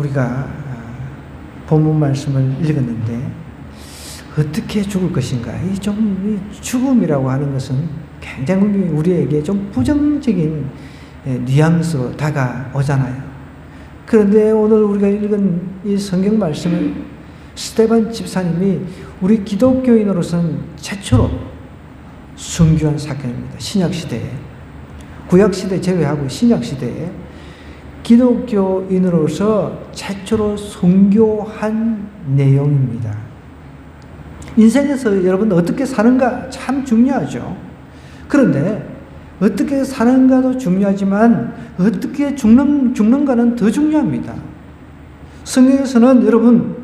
우리가 본문 말씀을 읽었는데 어떻게 죽을 것인가? 이 죽음이라고 하는 것은 굉장히 우리에게 좀 부정적인 뉘앙스로 다가오잖아요. 그런데 오늘 우리가 읽은 이 성경 말씀을 스데반 집사님이 우리 기독교인으로서는 최초로 순교한 사건입니다. 신약시대에. 구약시대 제외하고 신약시대에 기독교인으로서 최초로 순교한 내용입니다. 인생에서 여러분 어떻게 사는가 참 중요하죠. 그런데 어떻게 사는가도 중요하지만 어떻게 죽는가는 더 중요합니다. 성경에서는 여러분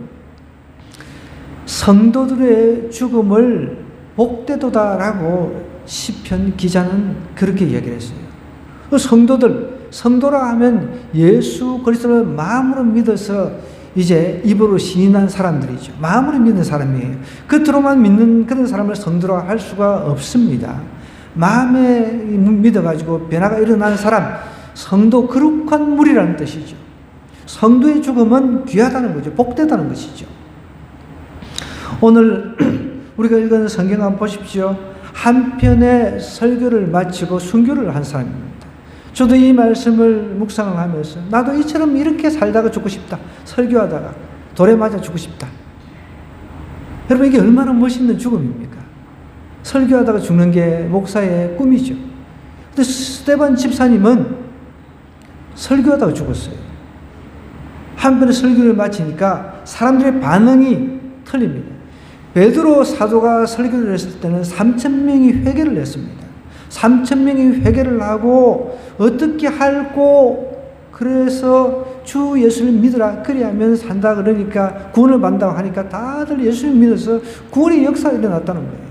성도들의 죽음을 복되도다라고 시편 기자는 그렇게 이야기를 했어요. 성도라 하면 예수 그리스도를 마음으로 믿어서 이제 입으로 시인한 사람들이죠. 마음으로 믿는 사람이에요. 겉으로만 믿는 그런 사람을 성도라 할 수가 없습니다. 마음에 믿어가지고 변화가 일어나는 사람, 성도 거룩한 물이라는 뜻이죠. 성도의 죽음은 귀하다는 거죠. 복되다는 것이죠. 오늘 우리가 읽은 성경 한번 보십시오. 한 편의 설교를 마치고 순교를 한 사람입니다. 저도 이 말씀을 묵상을 하면서 나도 이처럼 이렇게 살다가 죽고 싶다. 설교하다가 돌에 맞아 죽고 싶다. 여러분 이게 얼마나 멋있는 죽음입니까? 설교하다가 죽는 게 목사의 꿈이죠. 근데 스데반 집사님은 설교하다가 죽었어요. 한편의 설교를 마치니까 사람들의 반응이 틀립니다. 베드로 사도가 설교를 했을 때는 3,000명이 회개를 했습니다. 3,000명이 회개를 하고 어떻게 할고 그래서 주 예수를 믿으라 그리하면 산다 그러니까 구원을 받는다고 하니까 다들 예수를 믿어서 구원의 역사가 일어났다는 거예요.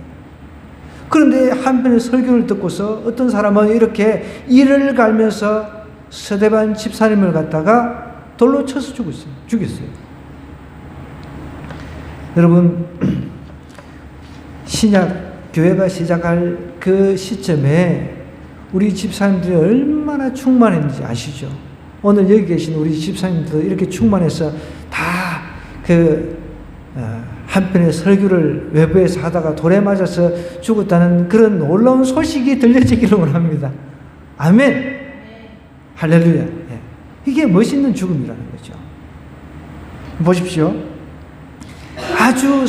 그런데 한편의 설교를 듣고서 어떤 사람은 이렇게 이를 갈면서 스데반 집사님을 갖다가 돌로 쳐서 죽였어요. 여러분 신약 교회가 시작할 그 시점에 우리 집사님들이 얼마나 충만했는지 아시죠? 오늘 여기 계신 우리 집사님들 이렇게 충만해서 다 한편의 설교를 외부에서 하다가 돌에 맞아서 죽었다는 그런 놀라운 소식이 들려지기를 원합니다. 아멘. 할렐루야. 이게 멋있는 죽음이라는 거죠. 보십시오. 아주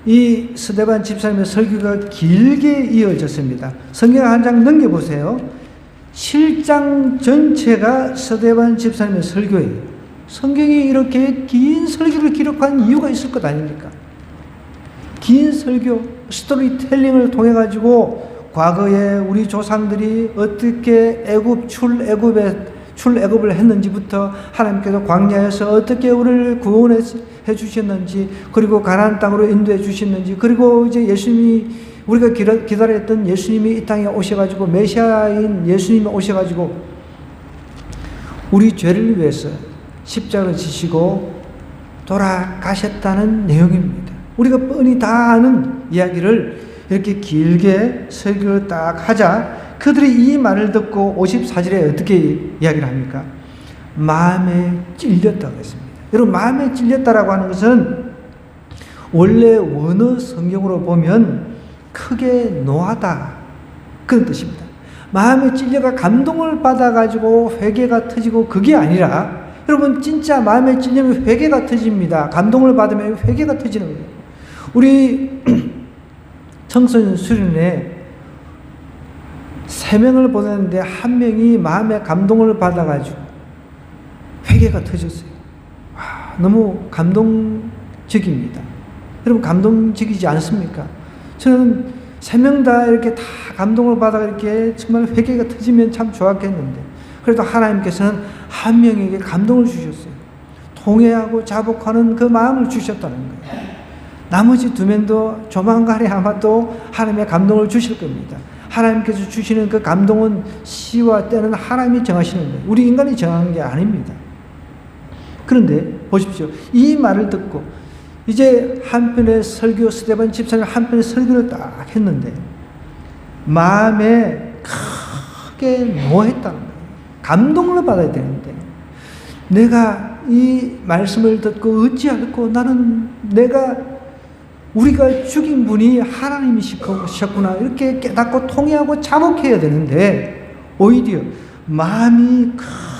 이 스데반 집사님의 설교가 길게 이어졌습니다. 성경 한 장 넘겨보세요. 7장 전체가 스데반 집사님의 설교예요. 성경이 이렇게 긴 설교를 기록한 이유가 있을 것 아닙니까? 긴 설교, 스토리텔링을 통해 가지고 과거에 우리 조상들이 어떻게 출애굽을 했는지부터 하나님께서 광야에서 어떻게 우리를 구원해 주셨는지, 그리고 가나안 땅으로 인도해 주셨는지, 그리고 이제 예수님이 우리가 기다렸던 예수님이 이 땅에 오셔가지고 메시아인 예수님이 오셔가지고 우리 죄를 위해서 십자가를 지시고 돌아가셨다는 내용입니다. 우리가 뻔히 다 아는 이야기를 이렇게 길게 설교를 딱 하자 그들이 이 말을 듣고 54절에 어떻게 이야기를 합니까? 마음에 찔렸다고 했습니다. 여러분 마음에 찔렸다라고 하는 것은 원래 원어 성경으로 보면 크게 노하다 그런 뜻입니다. 마음에 찔려가 감동을 받아가지고 회개가 터지고 그게 아니라 여러분 진짜 마음에 찔리면 회개가 터집니다. 감동을 받으면 회개가 터지는 거예요. 우리 청소년 수련회 3명을 보냈는데 1명이 마음에 감동을 받아가지고 회개가 터졌어요. 너무 감동적입니다. 여러분 감동적이지 않습니까? 저는 3명 다 이렇게 다 감동을 받아 이렇게 정말 회개가 터지면 참 좋았겠는데 그래도 하나님께서는 1명에게 감동을 주셨어요. 통회하고 자복하는 그 마음을 주셨다는 거예요. 나머지 2명도 조만간에 아마 또 하나님의 감동을 주실 겁니다. 하나님께서 주시는 그 감동은 시와 때는 하나님이 정하시는 거예요. 우리 인간이 정한 게 아닙니다. 그런데 보십시오. 이 말을 듣고 이제 한편의 설교, 스데반 집사님 한편의 설교를 딱 했는데 마음에 크게 노했다는 거예요. 감동을 받아야 되는데 내가 이 말씀을 듣고 어찌할꼬 나는 우리가 죽인 분이 하나님이셨구나 이렇게 깨닫고 통회하고 자복해야 되는데 오히려 마음이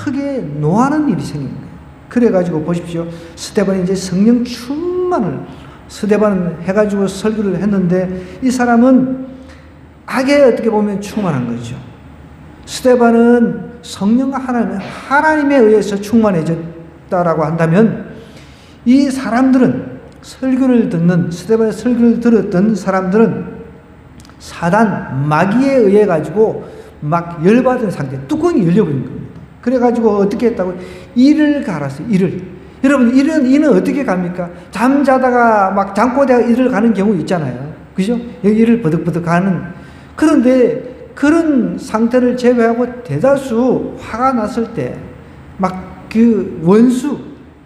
크게 노하는 일이 생긴 거예요. 그래가지고 보십시오. 스데반이 이제 성령 충만을 스데반 해가지고 설교를 했는데 이 사람은 악에 어떻게 보면 충만한 거죠. 스데반은 성령 하나님에 의해서 충만해졌다라고 한다면 이 사람들은 스데반의 설교를 들었던 사람들은 사단 마귀에 의해 가지고 막 열받은 상태, 뚜껑이 열려버린 겁니다. 그래가지고 어떻게 했다고? 이를 갈았어요. 여러분, 이는 어떻게 갑니까? 잠자다가 막 잠꼬대가 이를 가는 경우 있잖아요. 그죠? 이를 버득버득 가는. 그런데 그런 상태를 제외하고 대다수 화가 났을 때, 막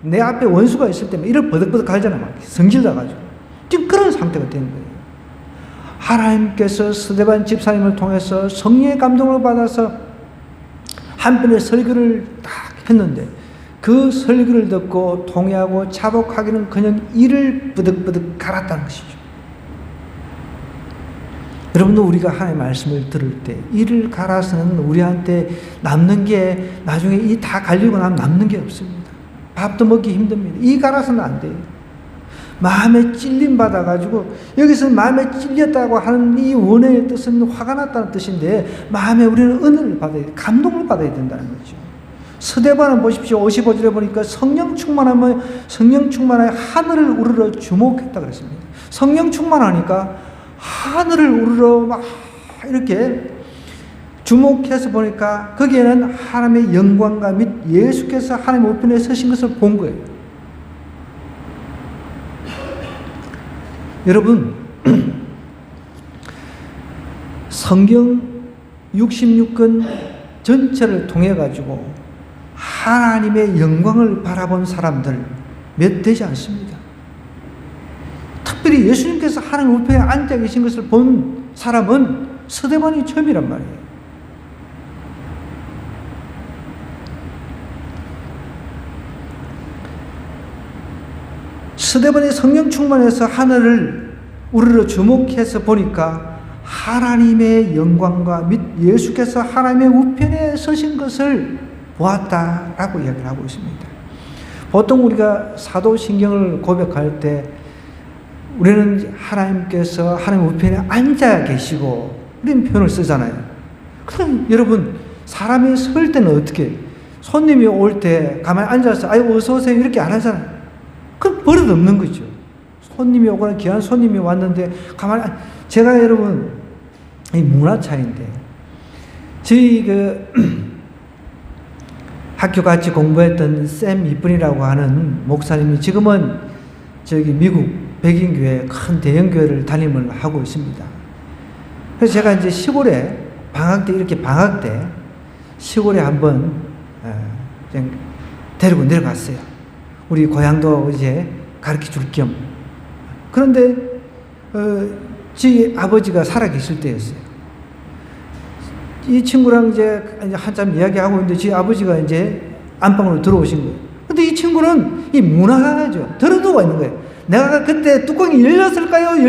내 앞에 원수가 있을 때 이를 버득버득 갈잖아요. 막 성질나가지고. 지금 그런 상태가 된 거예요. 하나님께서 스데반 집사님을 통해서 성령의 감동을 받아서 한편의 설교를 딱 했는데 그 설교를 듣고 통회하고 자복하기는 그냥 이를 버득버득 갈았다는 것이죠. 여러분도 우리가 하나님의 말씀을 들을 때 이를 갈아서는 우리한테 남는 게 나중에 이 다 갈리고 나면 남는 게 없습니다. 밥도 먹기 힘듭니다. 이 갈아서는 안 돼요. 마음에 찔림 받아가지고 여기서 마음에 찔렸다고 하는 이 원어의 뜻은 화가 났다는 뜻인데 마음에 우리는 은혜를 받아야 돼. 감동을 받아야 된다는 거죠. 스데반은 보십시오. 55절에 보니까 성령 충만하여 하늘을 우러러 주목했다 그랬습니다. 성령 충만하니까 하늘을 우러러 막 이렇게 주목해서 보니까 거기에는 하나님의 영광과 및 예수께서 하나님 우편에 서신 것을 본 거예요. 여러분, 성경 66권 전체를 통해 가지고 하나님의 영광을 바라본 사람들 몇 되지 않습니다. 특별히 예수님께서 하나님 우편에 앉아 계신 것을 본 사람은 스데반이 처음이란 말이에요. 스데반이 성령 충만해서 하늘을 우르르 주목해서 보니까 하나님의 영광과 및 예수께서 하나님의 우편에 서신 것을 보았다라고 이야기를 하고 있습니다. 보통 우리가 사도신경을 고백할 때 우리는 하나님께서 하나님 우편에 앉아 계시고 이런 표현을 쓰잖아요. 그럼 여러분 사람이 설 때는 어떻게 손님이 올 때 가만히 앉아서 아이고 어서 오세요 이렇게 안 하잖아요. 그럼 버릇 없는 거죠. 손님이 오거나 귀한 손님이 왔는데 가만히 제가 여러분 이 문화 차이인데 저희 학교 같이 공부했던 샘 이쁜이라고 하는 목사님이 지금은 저기 미국 백인교회 큰 대형교회를 담임을 하고 있습니다. 그래서 제가 이제 시골에 방학 때 시골에 한번 데리고 내려갔어요. 우리 고향도 이제 가르쳐 줄 겸. 그런데 제 아버지가 살아 계실 때였어요. 이 친구랑 이제 한참 이야기하고 있는데 제 아버지가 이제 안방으로 들어오신 거예요. 근데 이 친구는 이 문화죠. 들어두고 있는 거예요. 내가 그때 뚜껑이 열렸을까요?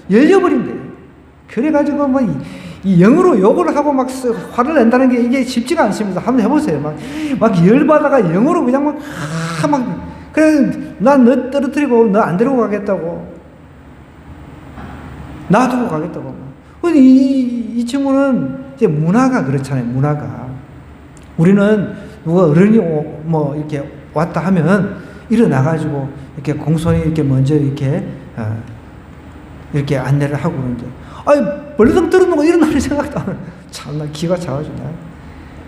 열려버린 거예요. 그래가지고 이 영어로 욕을 하고 막 화를 낸다는 게 이게 쉽지가 않습니다. 한번 해보세요. 막 열받아가 영어로 그냥 그래, 난 너 떨어뜨리고 너 안 데리고 가겠다고. 놔두고 가겠다고. 근데 이 친구는 이제 문화가 그렇잖아요. 문화가. 우리는 누가 어른이 이렇게 왔다 하면 일어나가지고 이렇게 공손히 이렇게 먼저 이렇게 안내를 하고 그러는데 벌렁 떨어놓고 일어나는 생각도 안 해요. 참나 기가 차가지고.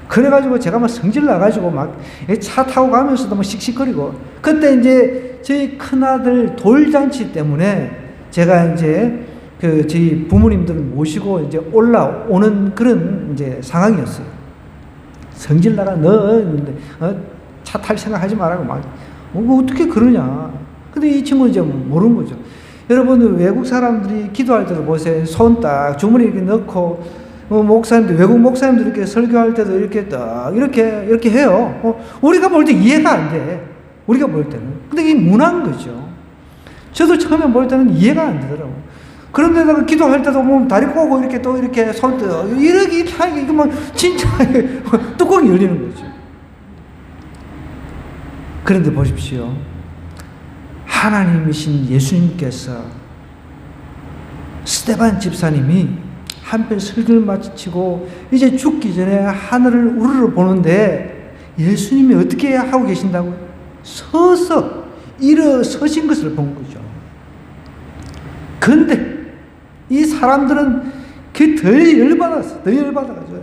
그래가지고 제가 막 성질 나가지고 막 차 타고 가면서도 막 씩씩거리고 그때 이제 저희 큰아들 돌잔치 때문에 제가 이제 저희 부모님들 모시고 이제 올라오는 그런 이제 상황이었어요. 성질 나가 차 탈 생각하지 말라고 막 어떻게 그러냐. 근데 이 친구는 이제 모르는 거죠. 여러분 외국 사람들이 기도할 때도 보세요. 손 딱 주머니에 이렇게 넣고 외국 목사님들 이렇게 설교할 때도 이렇게 딱 이렇게 해요. 우리가 볼 때 이해가 안 돼. 우리가 볼 때는. 근데 이게 문화인 거죠. 저도 처음에 볼 때는 이해가 안 되더라고요. 그런데다가 기도할 때도 보면 다리 꼬고 이렇게 또 이렇게 손 떠, 이렇게 하니까 이거 뭐 진짜 뚜껑이 열리는 거죠. 그런데 보십시오. 하나님이신 예수님께서 스데반 집사님이 한편 설교를 마치고 이제 죽기 전에 하늘을 우르르 보는데 예수님이 어떻게 하고 계신다고요? 서서 일어서신 것을 본 거죠. 그런데 이 사람들은 그 더 열받았어. 더 열받아가지고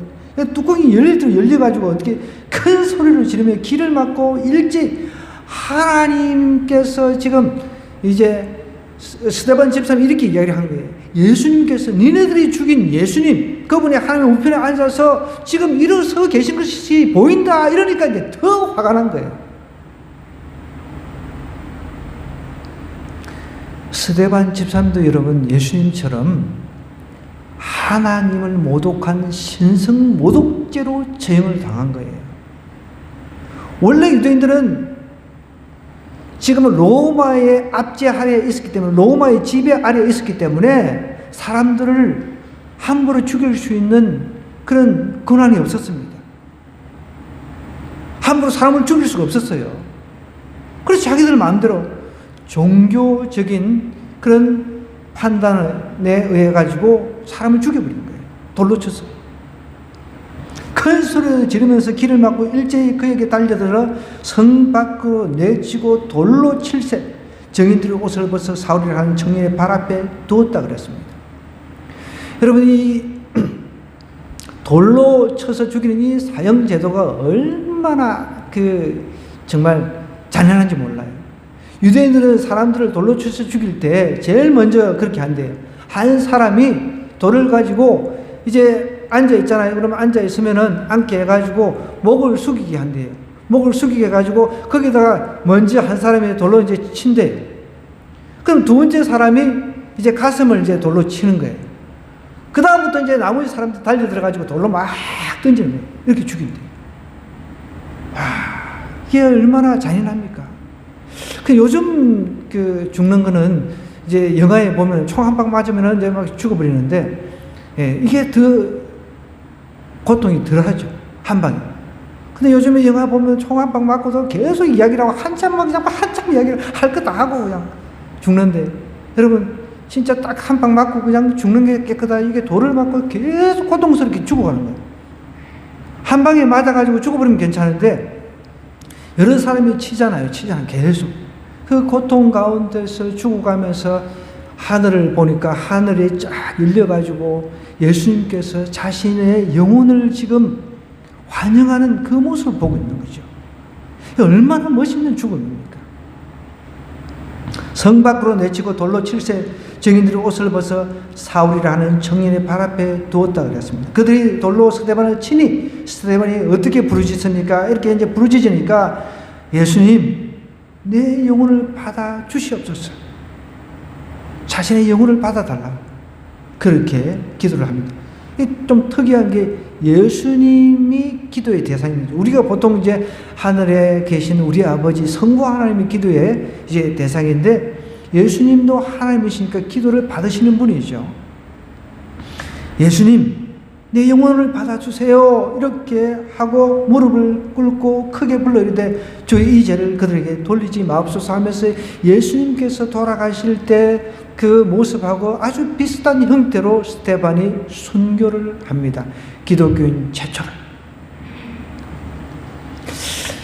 뚜껑이 열려가지고 어떻게 큰 소리로 지르며 길을 막고 일찍 하나님께서 지금 이제 스데반 집사님 이렇게 이야기를 한 거예요. 예수님께서 니네들이 죽인 예수님, 그분이 하나님 우편에 앉아서 지금 일어서 계신 것이 보인다. 이러니까 이제 더 화가 난 거예요. 스데반 집사님도 여러분 예수님처럼 하나님을 모독한 신성 모독죄로 처형을 당한 거예요. 원래 유대인들은 지금 로마의 압제 아래에 있었기 때문에, 로마의 지배 아래에 있었기 때문에 사람들을 함부로 죽일 수 있는 그런 권한이 없었습니다. 함부로 사람을 죽일 수가 없었어요. 그래서 자기들 마음대로 종교적인 그런 판단에 의해 가지고 사람을 죽여버린 거예요. 돌로 쳐서. 큰 소리를 지르면서 길을 막고 일제히 그에게 달려들어 성 밖으로 내치고 돌로 칠세 정인들의 옷을 벗어 사울이라 하는 청년의 발 앞에 두었다 그랬습니다. 여러분, 이 돌로 쳐서 죽이는 이 사형 제도가 얼마나 정말 잔인한지 몰라요. 유대인들은 사람들을 돌로 쳐서 죽일 때 제일 먼저 그렇게 한대요. 한 사람이 돌을 가지고 이제 앉아 있잖아요. 그러면 앉아 있으면은 앉게 해가지고 목을 숙이게 한대요. 목을 숙이게 해가지고 거기다가 먼저 한 사람이 돌로 이제 친대요. 그럼 두 번째 사람이 이제 가슴을 이제 돌로 치는 거예요. 그 다음부터 이제 나머지 사람들 달려 들어가지고 돌로 막 던지는 거예요. 이렇게 죽인대요. 이게 얼마나 잔인합니까? 요즘 죽는 거는 이제 영화에 보면 총 한 방 맞으면 이제 막 죽어버리는데, 예, 이게 더 고통이 덜 하죠. 한 방에. 근데 요즘에 영화 보면 총 한 방 맞고도 계속 이야기를 하고 한참 이야기를 할 거 다 하고 그냥 죽는데, 여러분, 진짜 딱 한 방 맞고 그냥 죽는 게 깨끗하다. 이게 돌을 맞고 계속 고통스럽게 죽어가는 거예요. 한 방에 맞아가지고 죽어버리면 괜찮은데, 여러 사람이 치잖아요. 계속. 그 고통 가운데서 죽어가면서 하늘을 보니까 하늘에 쫙 열려가지고 예수님께서 자신의 영혼을 지금 환영하는 그 모습을 보고 있는 거죠. 얼마나 멋있는 죽음입니까? 성 밖으로 내치고 돌로 칠세 정인들이 옷을 벗어 사울이라 하는 청년의 발 앞에 두었다 그랬습니다. 그들이 돌로 스데반을 치니 스데반이 어떻게 부르짖습니까? 이렇게 이제 부르짖으니까 예수님, 내 영혼을 받아 주시옵소서. 자신의 영혼을 받아달라. 그렇게 기도를 합니다. 좀 특이한 게 예수님이 기도의 대상입니다. 우리가 보통 이제 하늘에 계신 우리 아버지 성부 하나님의 기도의 이제 대상인데, 예수님도 하나님이시니까 기도를 받으시는 분이죠. 예수님, 내 영혼을 받아주세요. 이렇게 하고 무릎을 꿇고 크게 불러 이르되 주의 이 죄를 그들에게 돌리지 마옵소서 하면서 예수님께서 돌아가실 때 그 모습하고 아주 비슷한 형태로 스데반이 순교를 합니다. 기독교인 최초로.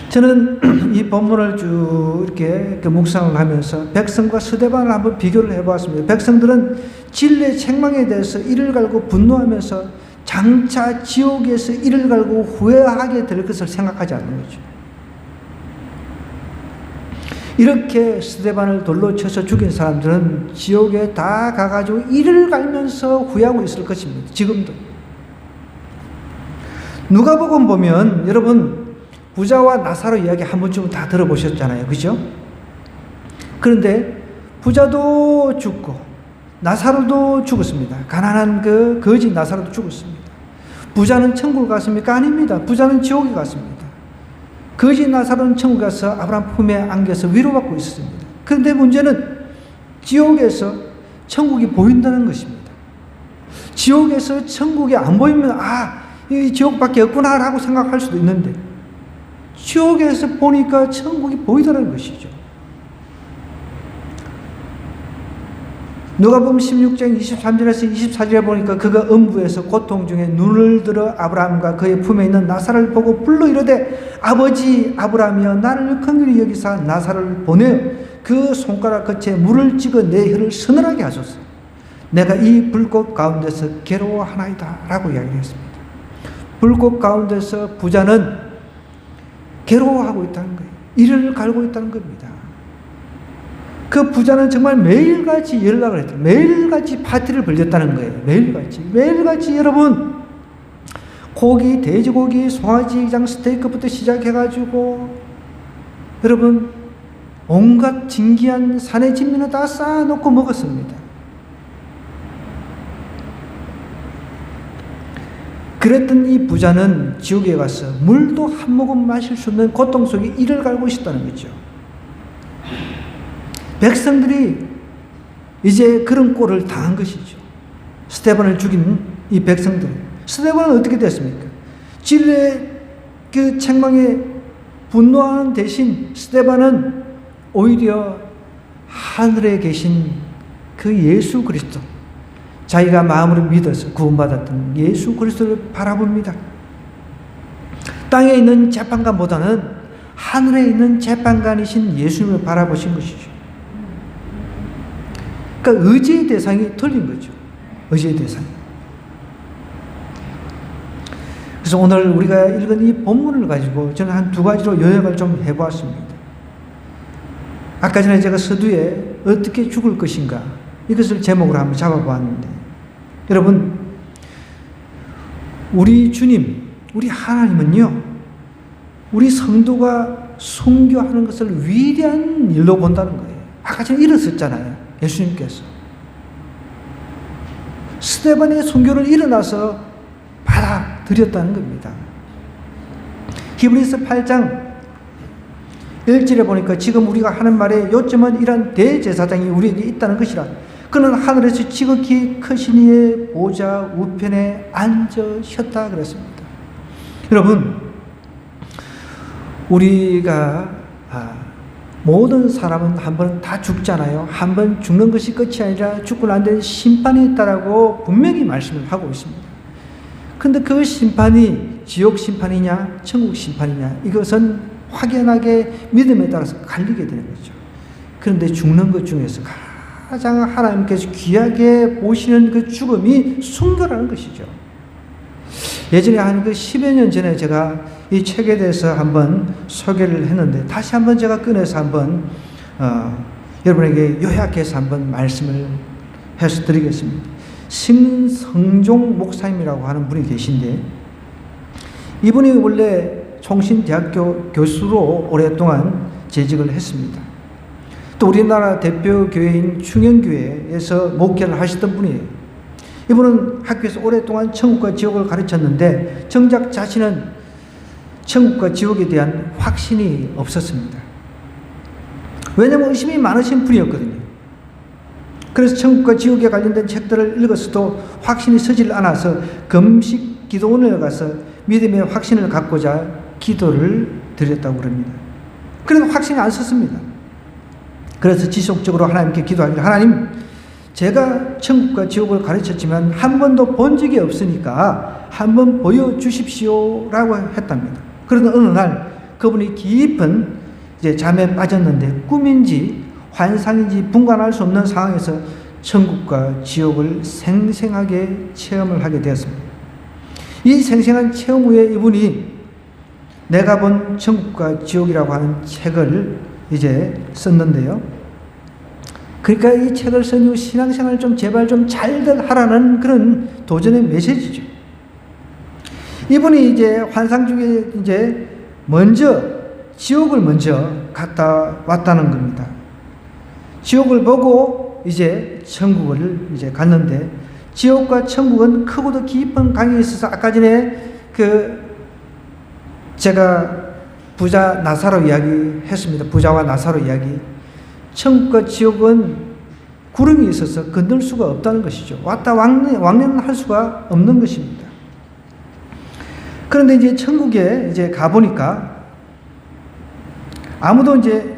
저는 이 본문을 쭉 이렇게 묵상을 하면서 백성과 스데반을 한번 비교를 해보았습니다. 백성들은 진리의 책망에 대해서 이를 갈고 분노하면서 장차 지옥에서 이를 갈고 후회하게 될 것을 생각하지 않는 거죠. 이렇게 스데반을 돌로 쳐서 죽인 사람들은 지옥에 다 가가지고 이를 갈면서 후회하고 있을 것입니다. 지금도. 누가복음 보면 여러분 부자와 나사로 이야기 한 번쯤 다 들어보셨잖아요. 그죠? 그런데 부자도 죽고 나사로도 죽었습니다. 가난한 그 거지 나사로도 죽었습니다. 부자는 천국을 갔습니까? 아닙니다. 부자는 지옥에 갔습니다. 거지 나사로는 천국에 가서 아브라함 품에 안겨서 위로받고 있었습니다. 그런데 문제는 지옥에서 천국이 보인다는 것입니다. 지옥에서 천국이 안 보이면 이 지옥밖에 없구나라고 생각할 수도 있는데 지옥에서 보니까 천국이 보이더라는 것이죠. 누가복음 16장 23절에서 24절에 보니까 그가 음부에서 고통 중에 눈을 들어 아브라함과 그의 품에 있는 나사를 보고 불러 이르되 아버지 아브라함이여 나를 긍휼히 여기사 나사를 보내어 그 손가락 끝에 물을 찍어 내 혀를 서늘하게 하소서. 내가 이 불꽃 가운데서 괴로워하나이다 라고 이야기를 했습니다. 불꽃 가운데서 부자는 괴로워하고 있다는 거예요. 이를 갈고 있다는 겁니다. 그 부자는 정말 매일같이 연락을 했다. 매일같이 파티를 벌였다는 거예요. 매일같이 여러분 고기, 돼지고기, 송아지장 스테이크부터 시작해가지고 여러분 온갖 진귀한 산의 진미는 다 쌓아놓고 먹었습니다. 그랬던 이 부자는 지옥에 가서 물도 한 모금 마실 수 없는 고통 속에 이를 갈고 있었다는 거죠. 백성들이 이제 그런 꼴을 당한 것이죠. 스데반을 죽인 이 백성들. 스데반은 어떻게 됐습니까? 진리의 그 책망에 분노하는 대신 스데반은 오히려 하늘에 계신 그 예수 그리스도, 자기가 마음으로 믿어서 구원받았던 예수 그리스도를 바라봅니다. 땅에 있는 재판관보다는 하늘에 있는 재판관이신 예수님을 바라보신 것이죠. 그러니까 의지의 대상이 틀린 거죠. 의지의 대상이. 그래서 오늘 우리가 읽은 이 본문을 가지고 저는 한 두 가지로 요약을 좀 해보았습니다. 아까 전에 제가 서두에 어떻게 죽을 것인가 이것을 제목으로 한번 잡아보았는데 여러분 우리 주님, 우리 하나님은요 우리 성도가 순교하는 것을 위대한 일로 본다는 거예요. 아까 전에 일었었잖아요. 예수님께서 스데반의 순교를 일어나서 받아들였다는 겁니다. 히브리서 8장 1절에 보니까 지금 우리가 하는 말의 요점은 이런 대제사장이 우리에게 있다는 것이라. 그는 하늘에서 지극히 크신 이의 보좌 우편에 앉으셨다 그랬습니다. 여러분 우리가 모든 사람은 한 번 다 죽잖아요. 한 번 죽는 것이 끝이 아니라 죽고 난 뒤에 심판이 있다라고 분명히 말씀을 하고 있습니다. 근데 그 심판이 지옥 심판이냐 천국 심판이냐 이것은 확연하게 믿음에 따라서 갈리게 되는 거죠. 그런데 죽는 것 중에서 가장 하나님께서 귀하게 보시는 그 죽음이 순교라는 것이죠. 예전에 한 10여 년 전에 제가 이 책에 대해서 한번 소개를 했는데 다시 한번 제가 꺼내서 한번 여러분에게 요약해서 한번 말씀을 해서 드리겠습니다. 신성종 목사님이라고 하는 분이 계신데 이분이 원래 총신대학교 교수로 오랫동안 재직을 했습니다. 또 우리나라 대표 교회인 충영교회에서 목회를 하시던 분이에요. 이분은 학교에서 오랫동안 천국과 지옥을 가르쳤는데 정작 자신은 천국과 지옥에 대한 확신이 없었습니다. 왜냐하면 의심이 많으신 분이었거든요. 그래서 천국과 지옥에 관련된 책들을 읽었어도 확신이 서질 않아서 금식 기도원에 가서 믿음의 확신을 갖고자 기도를 드렸다고 그럽니다. 그래도 확신이 안 섰습니다. 그래서 지속적으로 하나님께 기도하기를 하나님 제가 천국과 지옥을 가르쳤지만 한 번도 본 적이 없으니까 한번 보여주십시오 라고 했답니다. 그러던 어느 날 그분이 깊은 이제 잠에 빠졌는데 꿈인지 환상인지 분간할 수 없는 상황에서 천국과 지옥을 생생하게 체험을 하게 되었습니다. 이 생생한 체험 후에 이분이 내가 본 천국과 지옥이라고 하는 책을 이제 썼는데요. 그러니까 이 책을 쓴 이후 신앙생활을 좀 제발 좀 잘들 하라는 그런 도전의 메시지죠. 이분이 이제 환상 중에 이제 먼저 지옥을 먼저 갔다 왔다는 겁니다. 지옥을 보고 이제 천국을 이제 갔는데 지옥과 천국은 크고도 깊은 강이 있어서 아까 전에 제가 부자 나사로 이야기 했습니다. 부자와 나사로 이야기. 천국과 지옥은 구름이 있어서 건널 수가 없다는 것이죠. 왔다 왕래는 할 수가 없는 것입니다. 그런데 이제 천국에 이제 가보니까 아무도 이제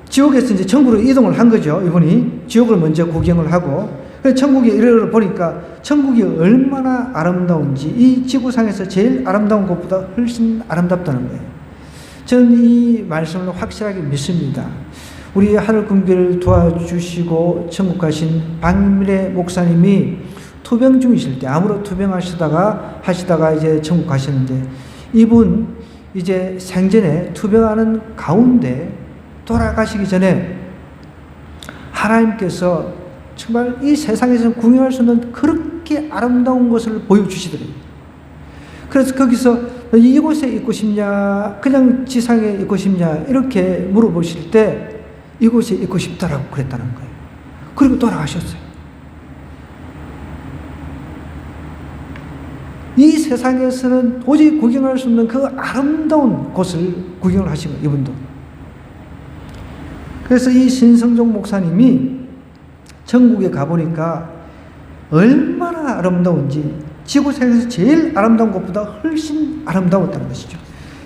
지옥에서 이제 천국으로 이동을 한 거죠. 이분이 지옥을 먼저 구경을 하고, 그래서 천국에 이르러 보니까 천국이 얼마나 아름다운지 이 지구상에서 제일 아름다운 곳보다 훨씬 아름답다는 거예요. 저는 이 말씀을 확실하게 믿습니다. 우리 하늘 군교를 도와주시고 천국 가신 박미래 목사님이 투병 중이실 때 암으로 투병하시다가 이제 천국 가셨는데, 이분 이제 생전에 투병하는 가운데 돌아가시기 전에 하나님께서 정말 이 세상에서 구경할 수 없는 그렇게 아름다운 것을 보여주시더래요. 그래서 거기서 이곳에 있고 싶냐, 그냥 지상에 있고 싶냐, 이렇게 물어보실 때 이곳에 있고 싶다라고 그랬다는 거예요. 그리고 돌아가셨어요. 이 세상에서는 도저히 구경할 수 없는 그 아름다운 곳을 구경을 하시고, 이분도. 그래서 이 신성종 목사님이 천국에 가보니까 얼마나 아름다운지 지구상에서 제일 아름다운 것보다 훨씬 아름다웠다는 것이죠.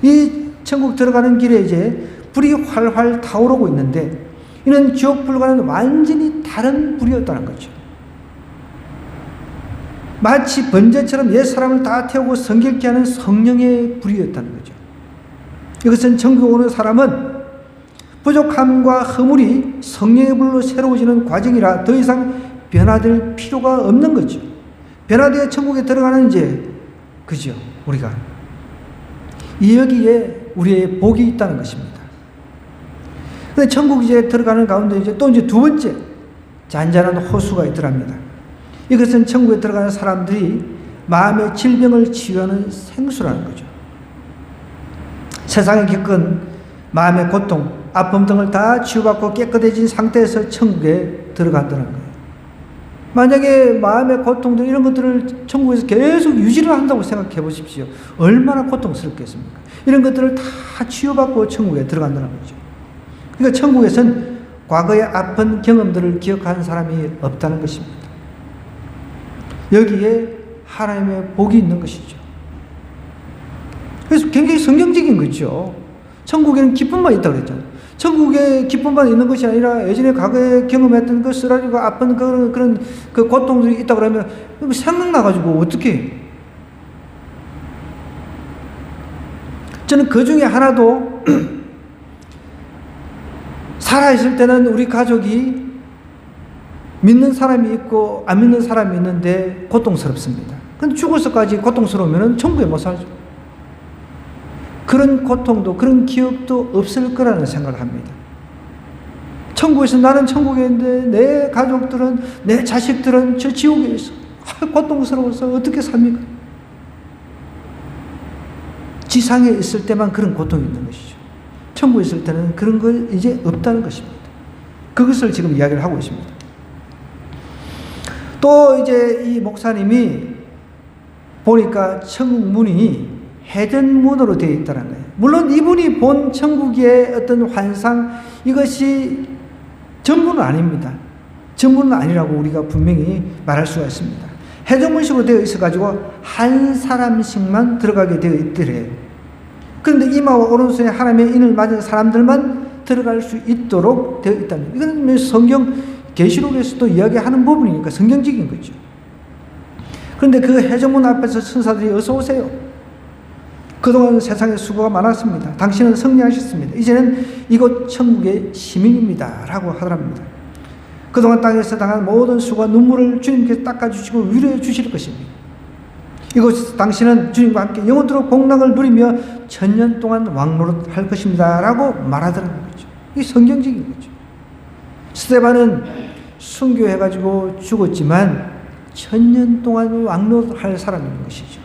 이 천국 들어가는 길에 이제 불이 활활 타오르고 있는데, 이는 지옥불과는 완전히 다른 불이었다는 거죠. 마치 번제처럼 옛사람을 다 태우고 성결케 하는 성령의 불이었다는 거죠. 이것은 천국에 오는 사람은 부족함과 허물이 성령의 불로 새로워지는 과정이라 더 이상 변화될 필요가 없는 거죠. 변화되어 천국에 들어가는 이제, 그죠, 우리가. 여기에 우리의 복이 있다는 것입니다. 근데 천국 이제 들어가는 가운데 이제 또 이제 두 번째 잔잔한 호수가 있더랍니다. 이것은 천국에 들어가는 사람들이 마음의 질병을 치유하는 생수라는 거죠. 세상에 겪은 마음의 고통, 아픔 등을 다 치유받고 깨끗해진 상태에서 천국에 들어간다는 거예요. 만약에 마음의 고통들 이런 것들을 천국에서 계속 유지를 한다고 생각해 보십시오. 얼마나 고통스럽겠습니까? 이런 것들을 다 치유받고 천국에 들어간다는 거죠. 그러니까 천국에서는 과거의 아픈 경험들을 기억하는 사람이 없다는 것입니다. 여기에 하나님의 복이 있는 것이죠. 그래서 굉장히 성경적인 거죠. 천국에는 기쁨만 있다고 그랬잖아요. 천국에 기쁨만 있는 것이 아니라 예전에 과거에 경험했던 그 쓰라리고 아픈 그런 그 고통들이 있다고 그러면 생각나가지고 어떻게 해요? 저는 그 중에 하나도 살아있을 때는 우리 가족이 믿는 사람이 있고 안 믿는 사람이 있는데 고통스럽습니다. 근데 죽어서까지 고통스러우면 천국에 못 살죠. 그런 고통도 그런 기억도 없을 거라는 생각을 합니다. 천국에서 나는 천국에 있는데 내 가족들은, 내 자식들은 저 지옥에 있어. 고통스러워서 어떻게 삽니까? 지상에 있을 때만 그런 고통이 있는 것이죠. 천국에 있을 때는 그런 걸 이제 없다는 것입니다. 그것을 지금 이야기를 하고 있습니다. 또 이제 이 목사님이 보니까 천국 문이 해전문으로 되어 있다는 거예요. 물론 이분이 본 천국의 어떤 환상, 이것이 전부는 아닙니다. 전부는 아니라고 우리가 분명히 말할 수가 있습니다. 해전문식으로 되어 있어가지고 한 사람씩만 들어가게 되어 있더래요. 그런데 이마와 오른손에 하나님의 인을 맞은 사람들만 들어갈 수 있도록 되어 있답니다. 이건 성경 계시록에서도 이야기하는 부분이니까 성경적인 거죠. 그런데 그 해전문 앞에서 천사들이 어서 오세요. 그동안 세상에 수고가 많았습니다. 당신은 승리하셨습니다. 이제는 이곳 천국의 시민입니다. 라고 하더랍니다. 그동안 땅에서 당한 모든 수고와 눈물을 주님께서 닦아주시고 위로해 주실 것입니다. 이곳에서 당신은 주님과 함께 영원토록 복락을 누리며 천년 동안 왕노릇 할 것입니다. 라고 말하더라는 거죠. 이게 성경적인 거죠. 스데반은 순교해가지고 죽었지만 천년 동안 왕노릇 할 사람인 것이죠.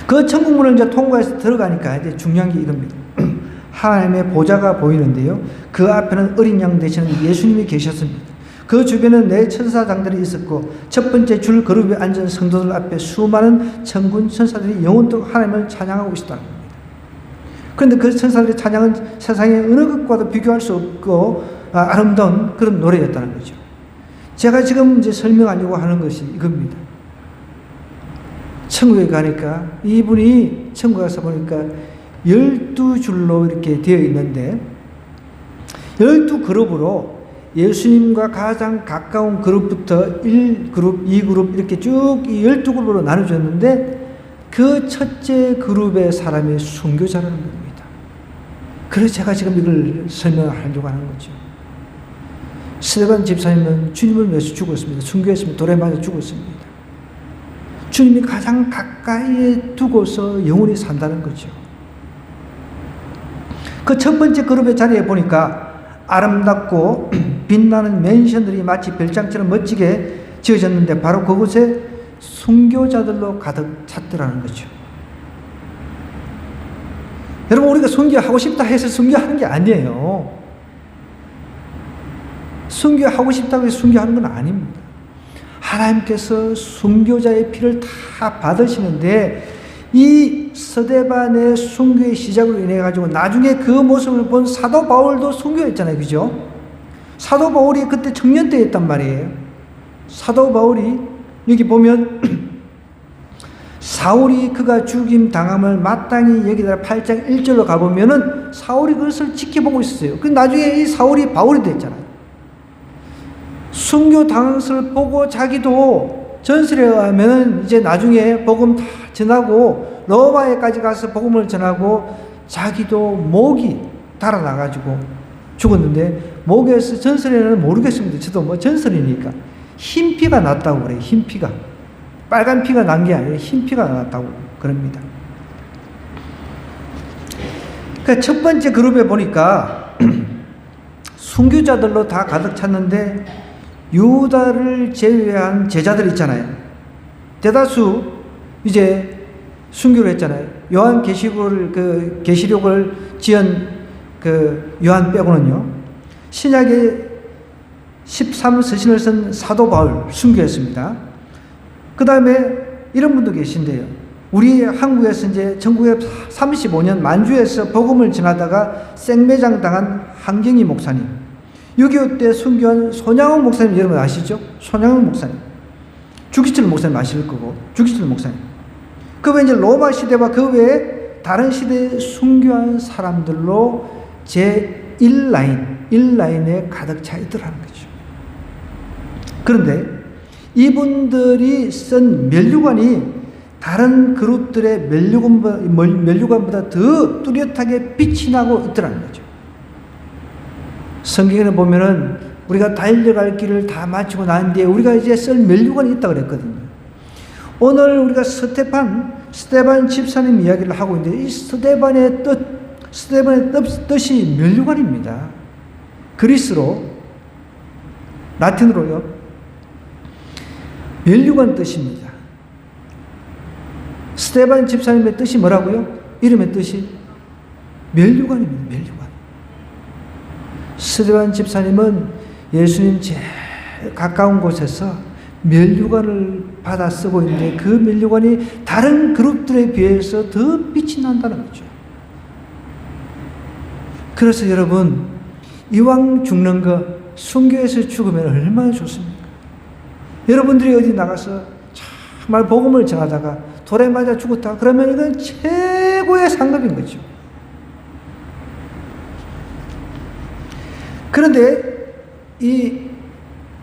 그 천국문을 이제 통과해서 들어가니까 이제 중요한 게 이겁니다. 하나님의 보좌가 보이는데요. 그 앞에는 어린 양 되시는 예수님이 계셨습니다. 그 주변에는 네 천사장들이 있었고 첫 번째 줄 그룹에 앉은 성도들 앞에 수많은 천군 천사들이 영원토록 하나님을 찬양하고 있었다는 겁니다. 그런데 그 천사들의 찬양은 세상의 어느 것과도 비교할 수 없고 아름다운 그런 노래였다는 거죠. 제가 지금 이제 설명하려고 하는 것이 이겁니다. 천국에 가니까 이분이 천국에 가서 보니까 12줄로 이렇게 되어 있는데 12그룹으로 예수님과 가장 가까운 그룹부터 1그룹, 2그룹 이렇게 쭉 12그룹으로 나눠졌는데 그 첫째 그룹의 사람이 순교자라는 겁니다. 그래서 제가 지금 이걸 설명하려고 하는 거죠. 스데반 집사님은 주님을 위해서 죽었습니다. 순교했습니다. 돌에 맞아 죽었습니다. 주님이 가장 가까이에 두고서 영원히 산다는 거죠. 그 첫 번째 그룹의 자리에 보니까 아름답고 빛나는 맨션들이 마치 별장처럼 멋지게 지어졌는데 바로 그곳에 순교자들로 가득 찼더라는 거죠. 여러분, 우리가 순교하고 싶다 해서 순교하는 게 아니에요. 순교하고 싶다고 해서 순교하는 건 아닙니다. 하나님께서 순교자의 피를 다 받으시는데 이 스데반의 순교의 시작으로 인해 가지고 나중에 그 모습을 본 사도 바울도 순교했잖아요. 그죠? 사도 바울이 그때 청년 때였단 말이에요. 사도 바울이 여기 보면 사울이 그가 죽임 당함을 마땅히 여기다가 8장 1절로 가보면은 사울이 그것을 지켜보고 있었어요. 그 나중에 이 사울이 바울이 됐잖아요. 순교 당한 것을 보고 자기도 전설에 의하면 이제 나중에 복음 다 전하고 로마에까지 가서 복음을 전하고 자기도 목이 달아나가지고 죽었는데 목에서 전설에는 모르겠습니다. 저도 뭐 전설이니까 흰 피가 났다고 그래요. 흰 피가. 빨간 피가 난 게 아니라 흰 피가 났다고 그럽니다. 그러니까 첫 번째 그룹에 보니까 순교자들로 다 가득 찼는데 유다를 제외한 제자들 있잖아요. 대다수 이제 순교를 했잖아요. 요한 계시록을 지은 그 요한 빼고는요. 신약의 13서신을 쓴 사도 바울 순교했습니다. 그 다음에 이런 분도 계신데요. 우리 한국에서 이제 1935년 만주에서 복음을 전하다가 생매장 당한 한경희 목사님. 6.25 때 순교한 손양원 목사님 여러분 아시죠? 손양원 목사님. 주기철 목사님 아실 거고, 주기철 목사님. 그 외에 이제 로마 시대와 그 외에 다른 시대에 순교한 사람들로 제1라인에 가득 차 있더라는 거죠. 그런데 이분들이 쓴 면류관이 다른 그룹들의 면류관보다 더 뚜렷하게 빛이 나고 있더라는 거죠. 성경에 보면은 우리가 달려갈 길을 다 마치고 난 뒤에 우리가 이제 쓸 면류관이 있다고 그랬거든요. 오늘 우리가 스데반 집사님 이야기를 하고 있는데 이 스데반의 뜻이 면류관입니다. 그리스로, 라틴어로요. 면류관 뜻입니다. 스데반 집사님의 뜻이 뭐라고요? 이름의 뜻이 면류관입니다. 면류관. 스데반 집사님은 예수님 제일 가까운 곳에서 면류관을 받아 쓰고 있는데 그 면류관이 다른 그룹들에 비해서 더 빛이 난다는 거죠. 그래서 여러분, 이왕 죽는 거 순교해서 죽으면 얼마나 좋습니까? 여러분들이 어디 나가서 정말 복음을 전하다가 돌에 맞아 죽었다 그러면 이건 최고의 상급인 거죠. 그런데 이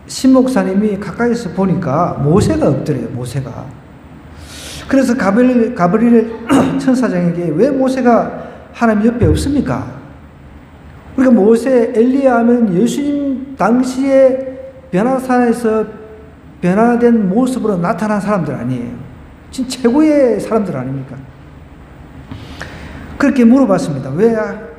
신목사님이 가까이서 보니까 모세가 없더래요. 모세가. 그래서 가브리엘 천사장에게 왜 모세가 하나님 옆에 없습니까? 우리가 모세, 엘리야 하면 예수님 당시에 변화산에서 변화된 모습으로 나타난 사람들 아니에요. 진짜 최고의 사람들 아닙니까? 그렇게 물어봤습니다. 왜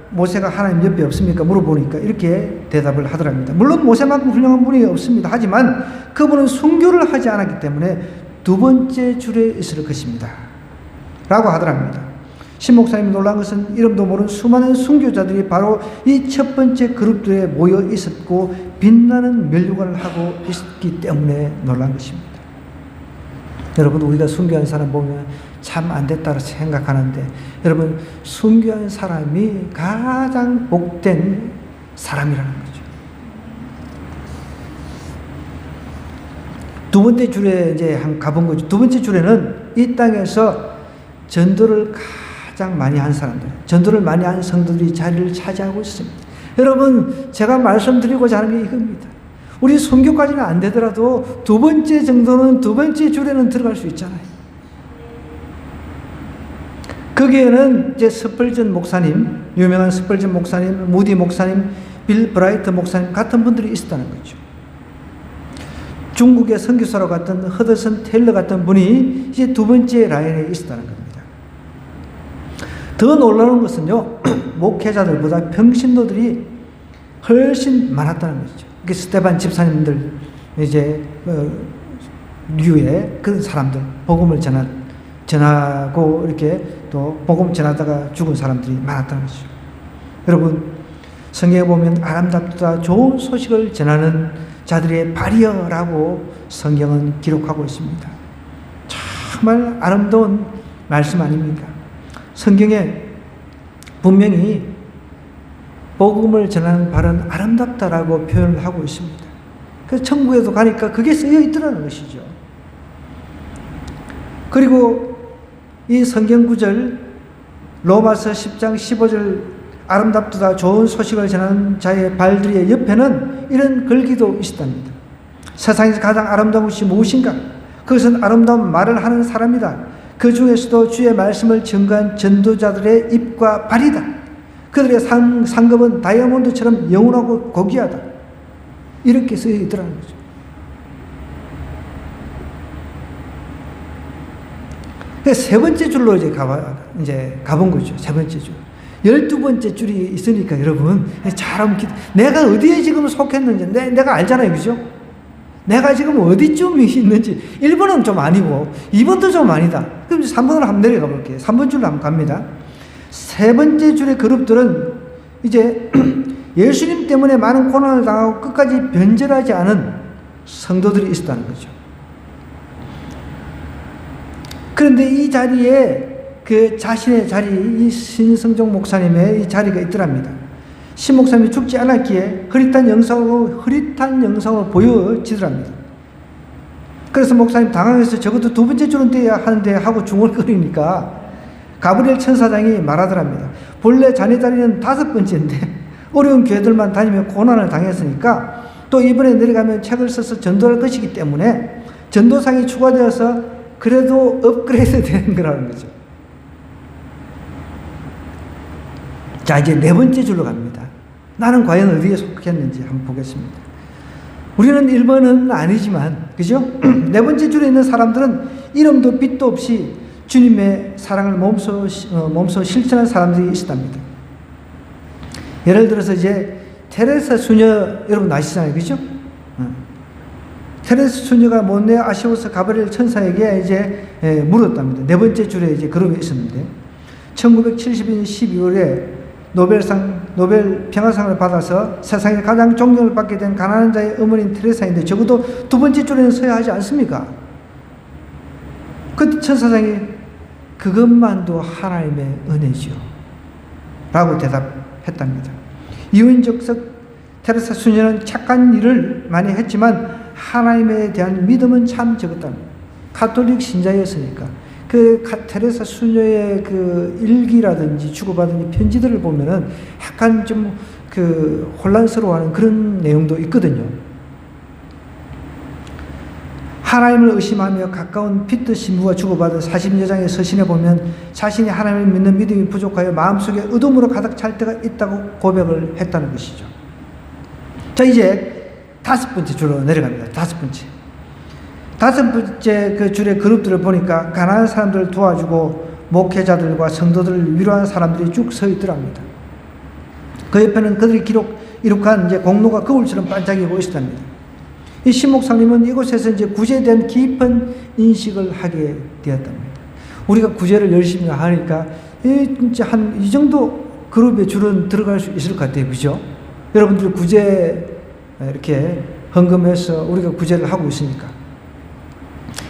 모세가 하나님 옆에 없습니까? 물어보니까 이렇게 대답을 하더랍니다. 물론 모세만큼 훌륭한 분이 없습니다. 하지만 그분은 순교를 하지 않았기 때문에 두 번째 줄에 있을 것입니다. 라고 하더랍니다. 신목사님이 놀란 것은 이름도 모르는 수많은 순교자들이 바로 이 첫 번째 그룹들에 모여 있었고 빛나는 면류관을 하고 있기 때문에 놀란 것입니다. 여러분, 우리가 순교한 사람 보면 참 안 됐다고 생각하는데, 여러분, 순교한 사람이 가장 복된 사람이라는 거죠. 두 번째 줄에 이제 가본 거죠. 두 번째 줄에는 이 땅에서 전도를 가장 많이 한 사람들, 전도를 많이 한 성도들이 자리를 차지하고 있습니다. 여러분, 제가 말씀드리고자 하는 게 이겁니다. 우리 선교까지는 안 되더라도 두 번째 정도는, 두 번째 줄에는 들어갈 수 있잖아요. 거기에는 이제 스펄전 목사님, 유명한 스펄전 목사님, 무디 목사님, 빌 브라이트 목사님 같은 분들이 있었다는 거죠. 중국의 선교사로 갔던 허드슨 테일러 같은 분이 이제 두 번째 라인에 있었다는 겁니다. 더 놀라운 것은요, 목회자들보다 평신도들이 훨씬 많았다는 거죠. 스테반 집사님들, 이제 류의 그런 사람들, 복음을 전하고 이렇게 또 복음 전하다가 죽은 사람들이 많았다는 것이죠. 여러분, 성경에 보면 아름답다 좋은 소식을 전하는 자들의 발이여라고 성경은 기록하고 있습니다. 정말 아름다운 말씀 아닙니까? 성경에 분명히 복음을 전하는 발은 아름답다라고 표현을 하고 있습니다. 그래서 천국에도 가니까 그게 쓰여 있더라는 것이죠. 그리고 이 성경 구절 로마서 10장 15절 아름답다 좋은 소식을 전하는 자의 발들의 옆에는 이런 글귀도 있었답니다. 세상에서 가장 아름다운 것이 무엇인가? 그것은 아름다운 말을 하는 사람이다. 그 중에서도 주의 말씀을 증거한 전도자들의 입과 발이다. 그들의 상급은 다이아몬드처럼 영원하고 고귀하다. 이렇게 쓰여 있더라는 거죠. 세 번째 줄로 이제 가본 거죠. 세 번째 줄. 12번째 줄이 있으니까 여러분, 잘 내가 어디에 지금 속했는지 내가 알잖아요. 그죠? 내가 지금 어디쯤 있는지. 1번은 좀 아니고 2번도 좀 아니다. 그럼 3번으로 한번 내려가 볼게요. 3번 줄로 한번 갑니다. 세 번째 줄의 그룹들은 이제 예수님 때문에 많은 고난을 당하고 끝까지 변절하지 않은 성도들이 있었다는 거죠. 그런데 이 자리에 그 자신의 자리, 이 신성종 목사님의 이 자리가 있더랍니다. 신 목사님이 죽지 않았기에 흐릿한 영상으로 보여지더랍니다. 그래서 목사님 당황해서 적어도 두 번째 줄은 돼야 하는데 하고 중얼거리니까 가브리엘 천사장이 말하더랍니다. 본래 자네 자리는 5번째인데 어려운 교회들만 다니며 고난을 당했으니까 또 이번에 내려가면 책을 써서 전도할 것이기 때문에 전도상이 추가되어서 그래도 업그레이드 되는 거라는 거죠. 자, 이제 네 번째 줄로 갑니다. 나는 과연 어디에 속했는지 한번 보겠습니다. 우리는 1번은 아니지만, 그죠? 네 번째 줄에 있는 사람들은 이름도 빛도 없이 주님의 사랑을 몸소 실천한 사람들이 있었답니다. 예를 들어서 이제 테레사 수녀 여러분 아시잖아요, 그죠? 테레사 수녀가 못내 아쉬워서 가브리엘 천사에게 이제 물었답니다. 네 번째 줄에 이제 그룹이 있었는데, 1972년 12월에 노벨 평화상을 받아서 세상에 가장 존경을 받게 된 가난한 자의 어머니인 테레사인데 적어도 두 번째 줄에는 서야 하지 않습니까? 그 천사장이 그것만도 하나님의 은혜지요 라고 대답했답니다. 이윤적석 테레사 수녀는 착한 일을 많이 했지만 하나님에 대한 믿음은 참 적었답니다. 가톨릭 신자였으니까. 그 테레사 수녀의 그 일기라든지 주고받은 편지들을 보면은 약간 좀 그 혼란스러워하는 그런 내용도 있거든요. 하나님을 의심하며 가까운 피터 신부와 주고받은 40여장의 서신에 보면 자신이 하나님을 믿는 믿음이 부족하여 마음속에 어둠으로 가득 찰 때가 있다고 고백을 했다는 것이죠. 자, 이제 5번째 줄로 내려갑니다. 5번째. 5번째 그 줄의 그룹들을 보니까 가난한 사람들을 도와주고 목회자들과 성도들을 위로하는 사람들이 쭉 서 있더랍니다. 그 옆에는 그들이 이룩한 이제 공로가 거울처럼 반짝이고 있었답니다. 이 신 목사님은 이곳에서 이제 구제에 대한 깊은 인식을 하게 되었답니다. 우리가 구제를 열심히 하니까 진짜 한 이 정도 그룹의 줄은 들어갈 수 있을 것 같아요. 그죠? 여러분들 구제 이렇게 헌금해서 우리가 구제를 하고 있으니까.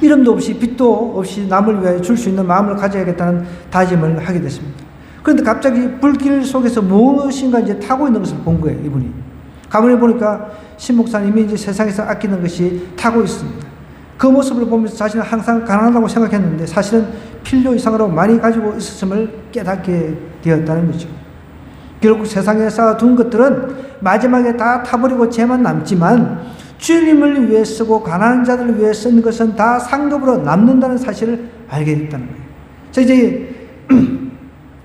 이름도 없이 빚도 없이 남을 위하여 줄 수 있는 마음을 가져야겠다는 다짐을 하게 됐습니다. 그런데 갑자기 불길 속에서 무엇인가 이제 타고 있는 것을 본 거예요, 이분이. 가만히 보니까 신 목사님이 이제 세상에서 아끼는 것이 타고 있습니다. 그 모습을 보면서 자신은 항상 가난하다고 생각했는데 사실은 필요 이상으로 많이 가지고 있었음을 깨닫게 되었다는 거죠. 결국 세상에 쌓아둔 것들은 마지막에 다 타버리고 죄만 남지만 주님을 위해 쓰고 가난한 자들을 위해 쓴 것은 다 상급으로 남는다는 사실을 알게 됐다는 거예요. 자, 이제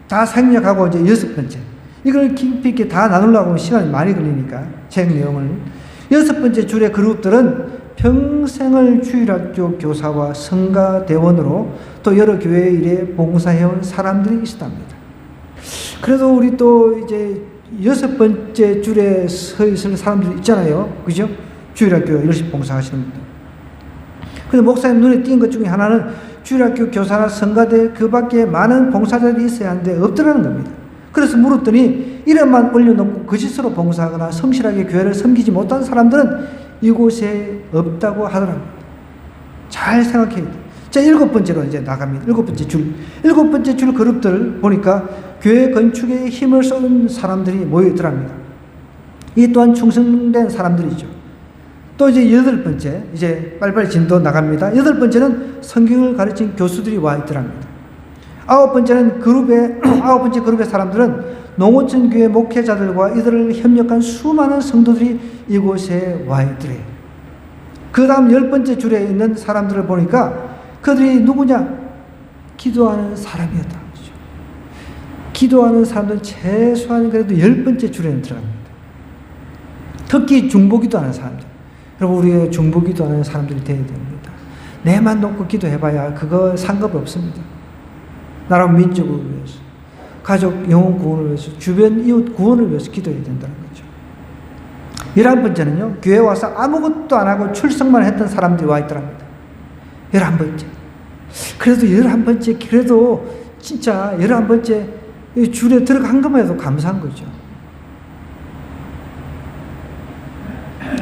다 생략하고 이제 6번째. 이걸 깊이 있게 다 나누려고 하면 시간이 많이 걸리니까 책 내용을. 6번째 줄의 그룹들은 평생을 주일학교 교사와 성가대원으로 또 여러 교회 일에 봉사해온 사람들이 있었답니다. 그래도 우리 또 이제 6번째 줄에 서 있을 사람들이 있잖아요. 그죠? 주일학교 열심히 봉사하시는 분들. 근데 목사님 눈에 띈 것 중에 하나는 주일학교 교사나 성가대 그 밖에 많은 봉사자들이 있어야 하는데 없더라는 겁니다. 그래서 물었더니 이름만 올려놓고 거짓으로 봉사하거나 성실하게 교회를 섬기지 못한 사람들은 이곳에 없다고 하더랍니다. 잘 생각해야 돼요. 자, 7번째로 이제 나갑니다. 7번째 줄. 7번째 줄 그룹들 보니까 교회 건축에 힘을 쏟은 사람들이 모여있더랍니다. 이 또한 충성된 사람들이죠. 또 이제 8번째, 이제 빨리빨리 진도 나갑니다. 8번째는 성경을 가르친 교수들이 와 있더랍니다. 9번째는 아홉 번째 그룹의 사람들은 농어촌 교회 목회자들과 이들을 협력한 수많은 성도들이 이곳에 와 있더래요. 그 다음 10번째 줄에 있는 사람들을 보니까 그들이 누구냐? 기도하는 사람이었다는 거죠. 기도하는 사람들은 최소한 그래도 10번째 줄에는 들어갑니다. 특히 중보기도 하는 사람들. 여러분, 우리가 중보기도 하는 사람들이 되어야 됩니다. 내만 놓고 기도해봐야 그거 상급 없습니다. 나라 민족을 위해서, 가족 영혼 구원을 위해서, 주변 이웃 구원을 위해서 기도해야 된다는 거죠. 11번째는요, 교회 와서 아무것도 안 하고 출석만 했던 사람들이 와 있더랍니다. 11번째. 그래도 11번째, 그래도 진짜 11번째 줄에 들어간 것만 해도 감사한 거죠.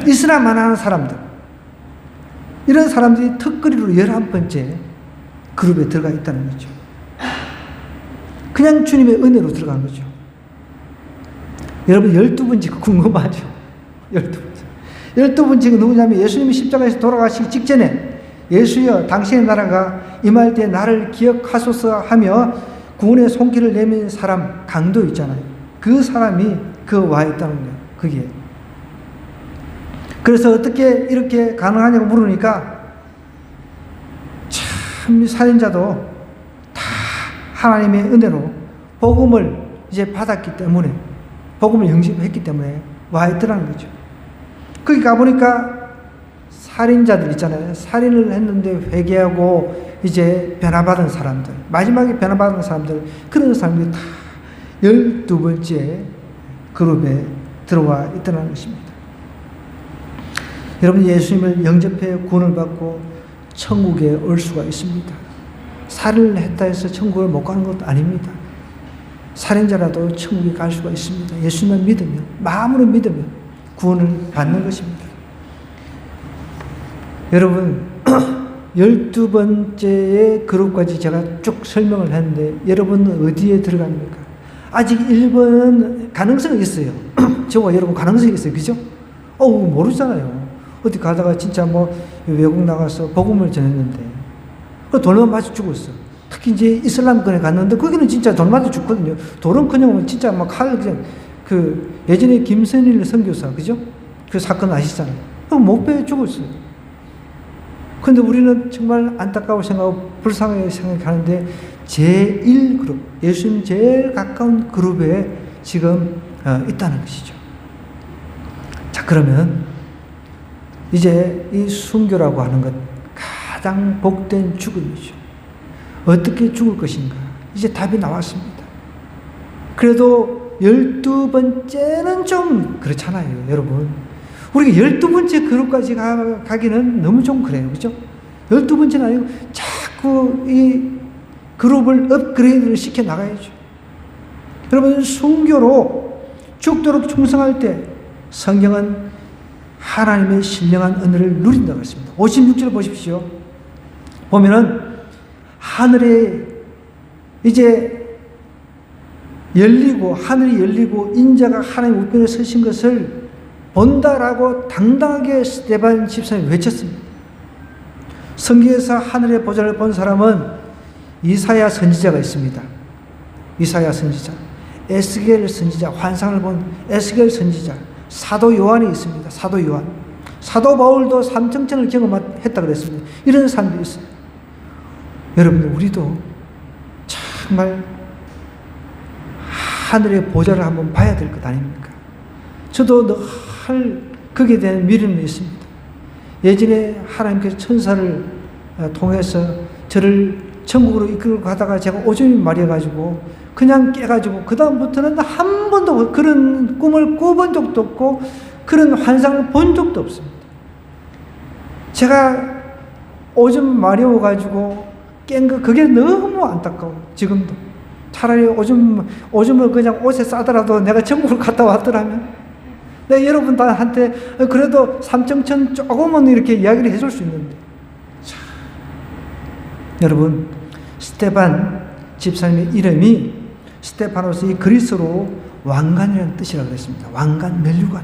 이슬람만 하는 사람들. 이런 사람들이 특거리로 11번째 그룹에 들어가 있다는 거죠. 그냥 주님의 은혜로 들어간 거죠. 여러분, 12번째 궁금하죠? 12번째. 12번째가 누구냐면 예수님이 십자가에서 돌아가시기 직전에 예수여 당신의 나라가 임할 때 나를 기억하소서 하며 구원의 손길을 내민 사람 강도 있잖아요. 그 사람이 와 있다는 거예요. 그게. 그래서 어떻게 이렇게 가능하냐고 물으니까 참 살인자도 다 하나님의 은혜로 복음을 이제 받았기 때문에, 복음을 영접했기 때문에 와 있더라는 거죠. 거기 가보니까 살인자들 있잖아요. 살인을 했는데 회개하고 이제 변화받은 사람들, 마지막에 변화받은 사람들, 그런 사람들이 다 12번째 그룹에 들어와 있다는 것입니다. 여러분, 예수님을 영접해 구원을 받고 천국에 올 수가 있습니다. 살인을 했다 해서 천국을 못 가는 것도 아닙니다. 살인자라도 천국에 갈 수가 있습니다. 예수님을 믿으면, 마음으로 믿으면 구원을 받는 것입니다. 여러분, 12번째의 그룹까지 제가 쭉 설명을 했는데 여러분은 어디에 들어갑니까? 아직 1번은 가능성이 있어요. 저와 여러분 가능성이 있어요. 그죠? 모르잖아요. 어디 가다가 진짜 뭐 외국 나가서 복음을 전했는데 돌만 맞아 죽었어. 특히 이제 이슬람권에 갔는데 거기는 진짜 돌 맞아 죽거든요. 돌은 그냥 진짜 막 칼 그냥 예전에 김선일 선교사, 그죠? 그 사건 아시잖아요. 목배에 죽었어요. 근데 우리는 정말 안타까워 생각하고 불쌍하게 생각하는데 제1그룹, 예수님 제일 가까운 그룹에 지금 있다는 것이죠. 자, 그러면 이제 이 순교라고 하는 것, 가장 복된 죽음이죠. 어떻게 죽을 것인가? 이제 답이 나왔습니다. 그래도 12번째는 좀 그렇잖아요, 여러분. 우리가 12번째 그룹까지 가기는 너무 좀 그래요. 그죠? 12번째는 아니고 자꾸 이 그룹을 업그레이드를 시켜 나가야죠. 여러분, 순교로 죽도록 충성할 때 성경은 하나님의 신령한 은혜를 누린다고 했습니다. 56절 보십시오. 보면은 하늘에 이제 열리고 하늘이 열리고 인자가 하나님 우편에 서신 것을 본다라고 당당하게 스데반 집사님이 외쳤습니다. 성경에서 하늘의 보좌를 본 사람은 이사야 선지자가 있습니다. 이사야 선지자, 에스겔 선지자, 환상을 본 에스겔 선지자, 사도 요한이 있습니다. 사도 요한, 사도 바울도 삼청천을 경험했다 그랬습니다. 이런 사람들이 있어요. 여러분들, 우리도 정말 하늘의 보좌를 한번 봐야 될 것 아닙니까? 저도 늘 거기에 대한 믿음이 있습니다. 예전에 하나님께서 천사를 통해서 저를 천국으로 이끌고 가다가 제가 오줌이 마려가지고 그냥 깨가지고 그 다음부터는 한 번도 그런 꿈을 꿔본 적도 없고 그런 환상을 본 적도 없습니다. 제가 오줌 마려워가지고 깬 거 그게 너무 안타까워요. 지금도 차라리 오줌을 그냥 옷에 싸더라도 내가 천국을 갔다 왔더라면 내가 여러분들한테 그래도 삼청천 조금은 이렇게 이야기를 해줄 수 있는데, 참. 여러분, 스데반 집사님의 이름이 스데파노스, 이 그리스로 왕관이라는 뜻이라고 그랬습니다. 왕관, 면류관.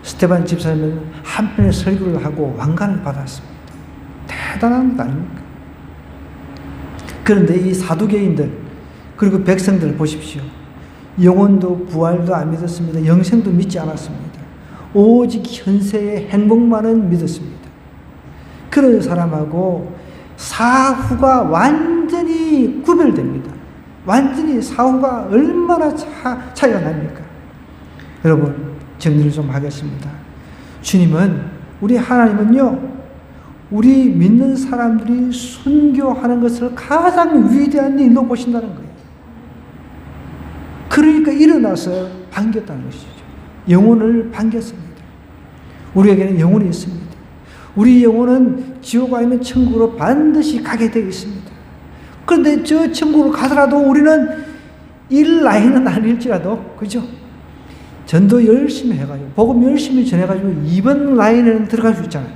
스데반 집사님은 한편의 설교를 하고 왕관을 받았습니다. 대단한 것 아닙니까? 그런데 이 사두개인들 그리고 백성들 보십시오. 영혼도 부활도 안 믿었습니다. 영생도 믿지 않았습니다. 오직 현세의 행복만은 믿었습니다. 그런 사람하고 사후가 완전히 구별됩니다. 완전히 사후가 얼마나 차이가 납니까? 여러분, 정리를 좀 하겠습니다. 주님은, 우리 하나님은요, 우리 믿는 사람들이 순교하는 것을 가장 위대한 일로 보신다는 거예요. 그러니까 일어나서 반겼다는 것이죠. 영혼을 반겼습니다. 우리에게는 영혼이 있습니다. 우리 영혼은 지옥 아니면 천국으로 반드시 가게 되어 있습니다. 그런데 저 천국으로 가더라도 우리는 1라인은 아닐지라도, 그죠? 전도 열심히 해가지고, 복음 열심히 전해가지고 2번 라인에는 들어갈 수 있잖아요.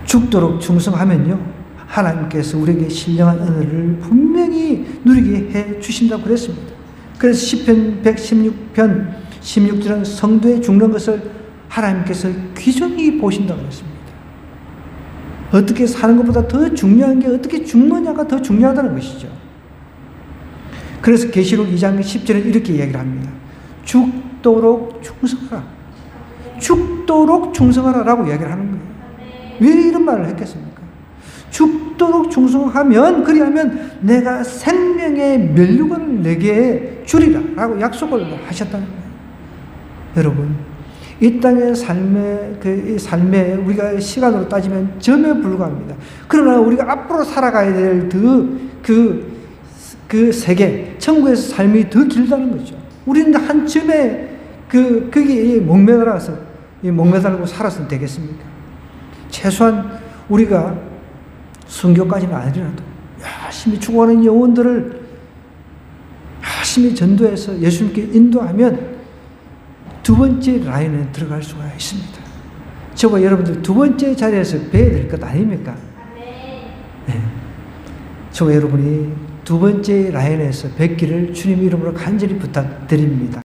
죽도록 충성하면요, 하나님께서 우리에게 신령한 은혜를 분명히 누리게 해 주신다고 그랬습니다. 그래서 시편 116편 16절은 성도의 죽는 것을 하나님께서 귀중히 보신다고 그랬습니다. 어떻게 사는 것보다 더 중요한 게 어떻게 죽느냐가 더 중요하다는 것이죠. 그래서 계시록 2장 10절에 이렇게 이야기를 합니다. 죽도록 충성하라. 죽도록 충성하라 라고 이야기를 하는 거예요. 왜 이런 말을 했겠습니까? 죽도록 충성하면, 그리하면 내가 생명의 면류관을 내게 주리라 라고 약속을 하셨다는 거예요. 여러분, 이 땅의 삶에 우리가 시간으로 따지면 점에 불과합니다. 그러나 우리가 앞으로 살아가야 될 그 세계, 천국에서 삶이 더 길다는 거죠. 우리는 한 점에 거기에 목매달고 살았으면 되겠습니까? 최소한 우리가 순교까지는 아니라도 열심히 죽어가는 영혼들을 열심히 전도해서 예수님께 인도하면 두 번째 라인에 들어갈 수가 있습니다. 저와 여러분들 두 번째 자리에서 뵈야 될 것 아닙니까? 네. 저와 여러분이 두 번째 라인에서 뵙기를 주님 이름으로 간절히 부탁드립니다.